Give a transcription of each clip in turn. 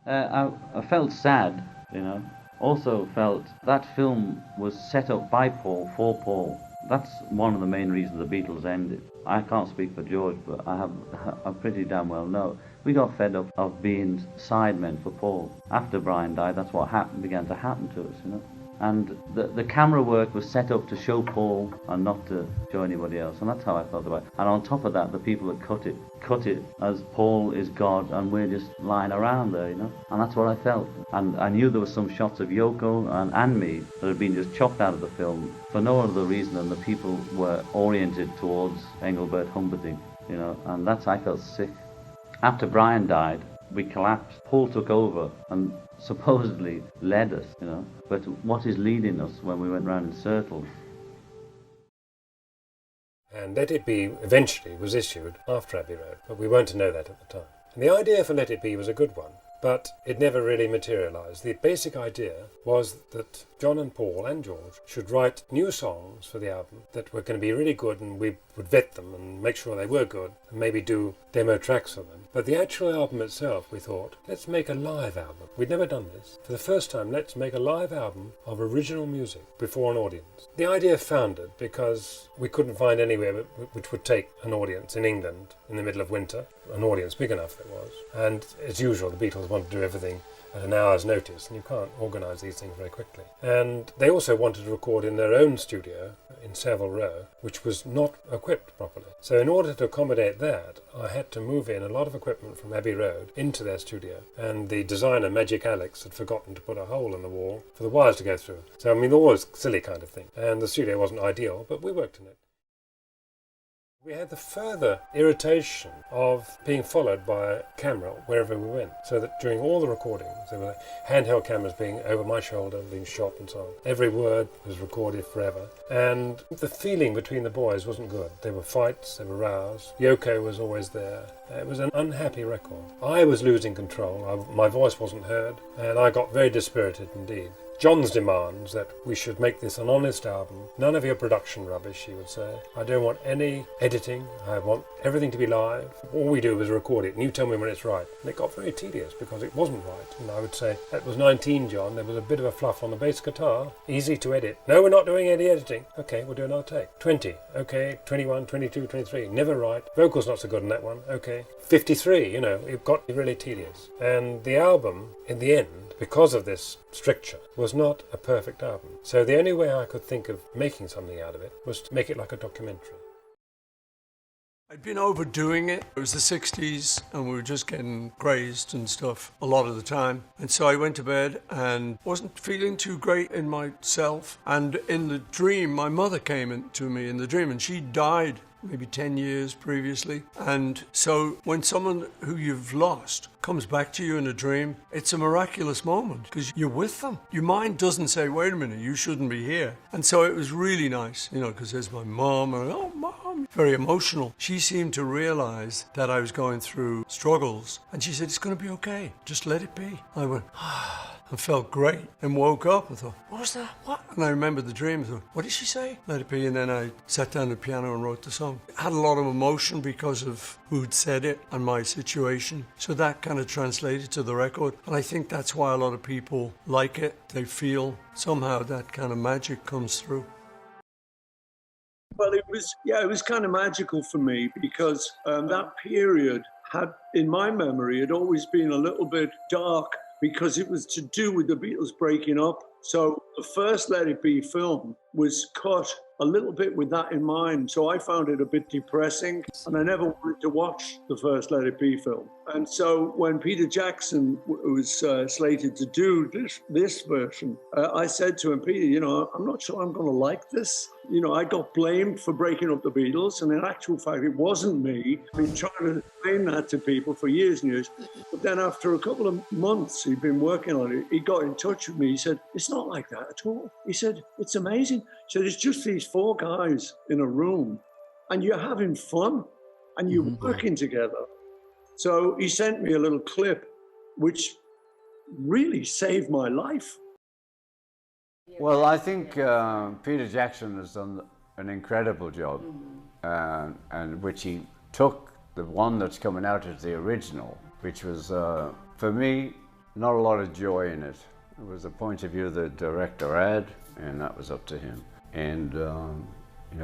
I felt sad, you know. Also felt that film was set up by Paul for Paul. That's one of the main reasons the Beatles ended. I can't speak for George, but I pretty damn well know. We got fed up of being sidemen for Paul. After Brian died, that's what began to happen to us, you know. And the camera work was set up to show Paul and not to show anybody else, and that's how I felt about it. And on top of that, the people that cut it as Paul is God and we're just lying around there, you know. And that's what I felt. And I knew there were some shots of Yoko and me that had been just chopped out of the film for no other reason than the people were oriented towards Engelbert Humperdinck, you know. And I felt sick. After Brian died, we collapsed. Paul took over and supposedly led us, you know. But what is leading us when we went round in circles? And Let It Be eventually was issued after Abbey Road, but we weren't to know that at the time. And the idea for Let It Be was a good one, but it never really materialised. The basic idea was that John and Paul and George should write new songs for the album that were going to be really good, and we would vet them and make sure they were good and maybe do demo tracks for them. But the actual album itself, we thought, let's make a live album. We'd never done this. For the first time, let's make a live album of original music before an audience. The idea foundered because we couldn't find anywhere which would take an audience in England in the middle of winter, an audience big enough it was. And as usual, the Beatles wanted to do everything at an hour's notice, and you can't organise these things very quickly. And they also wanted to record in their own studio in Savile Row, which was not equipped properly. So in order to accommodate that, I had to move in a lot of equipment from Abbey Road into their studio. And the designer, Magic Alex, had forgotten to put a hole in the wall for the wires to go through. So, I mean, all this silly kind of thing. And the studio wasn't ideal, but we worked in it. We had the further irritation of being followed by a camera wherever we went, so that during all the recordings there were handheld cameras being over my shoulder, being shot and so on. Every word was recorded forever, and the feeling between the boys wasn't good. There were fights, there were rows, Yoko was always there. It was an unhappy record. I was losing control, my voice wasn't heard, and I got very dispirited indeed. John's demands that we should make this an honest album. None of your production rubbish, he would say. I don't want any editing. I want everything to be live. All we do is record it, and you tell me when it's right. And it got very tedious because it wasn't right. And I would say, that was 19, John. There was a bit of a fluff on the bass guitar. Easy to edit. No, we're not doing any editing. Okay, we'll do another take. 20. Okay, 21, 22, 23. Never right. Vocals not so good on that one. Okay. 53, it got really tedious. And the album, in the end, because of this stricture, was not a perfect album. So the only way I could think of making something out of it was to make it like a documentary. I'd been overdoing it. It was the 60s and we were just getting crazed and stuff a lot of the time. And so I went to bed and wasn't feeling too great in myself. And in the dream, my mother came to me in the dream, and she died maybe 10 years previously. And so when someone who you've lost comes back to you in a dream, it's a miraculous moment because you're with them. Your mind doesn't say, wait a minute, you shouldn't be here. And so it was really nice, because there's my mom, and oh, mom, very emotional. She seemed to realize that I was going through struggles, and she said, it's going to be okay, just let it be. I went, and felt great, and woke up and thought, what was that? What? And I remembered the dream and thought, what did she say? Let it be. And then I sat down at the piano and wrote the song. I had a lot of emotion because of who'd said it and my situation. So that kind of translated to the record. And I think that's why a lot of people like it. They feel somehow that kind of magic comes through. Well, it was kind of magical for me because that period had, in my memory, had always been a little bit dark, because it was to do with the Beatles breaking up. So the first Let It Be film was cut a little bit with that in mind. So I found it a bit depressing, and I never wanted to watch the first Let It Be film. And so when Peter Jackson was slated to do this version, I said to him, Peter, I'm not sure I'm going to like this. I got blamed for breaking up the Beatles, and in actual fact, it wasn't me. I've been trying to explain that to people for years and years. But then after a couple of months he'd been working on it, he got in touch with me. He said, it's not like that at all. He said, it's amazing. He said, it's just these four guys in a room, and you're having fun, and you're working together. So he sent me a little clip, which really saved my life. Well, I think Peter Jackson has done an incredible job, and which he took the one that's coming out as the original, which was, for me, not a lot of joy in it. It was a point of view the director had, and that was up to him. And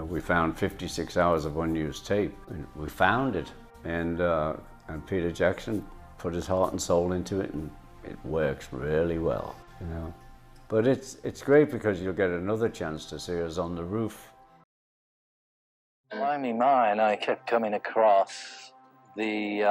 we found 56 hours of unused tape. And we found it, and Peter Jackson put his heart and soul into it, and it works really well. But it's great because you'll get another chance to see us on the roof. I mean, mine, I kept coming across the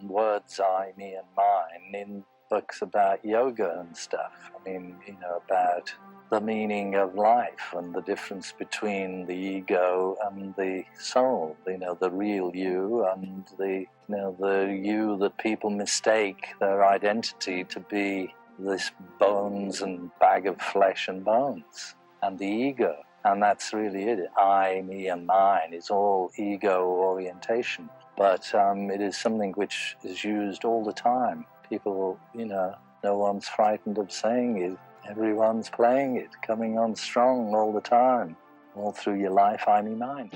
words I, me, and mine in books about yoga and stuff. I mean, about the meaning of life and the difference between the ego and the soul, the real you and the you that people mistake their identity to be this bones and bag of flesh and bones, and the ego. And that's really it. I, me, and mine is all ego orientation. But it is something which is used all the time. People, no one's frightened of saying it. Everyone's playing it, coming on strong all the time. All through your life, I, me, mine.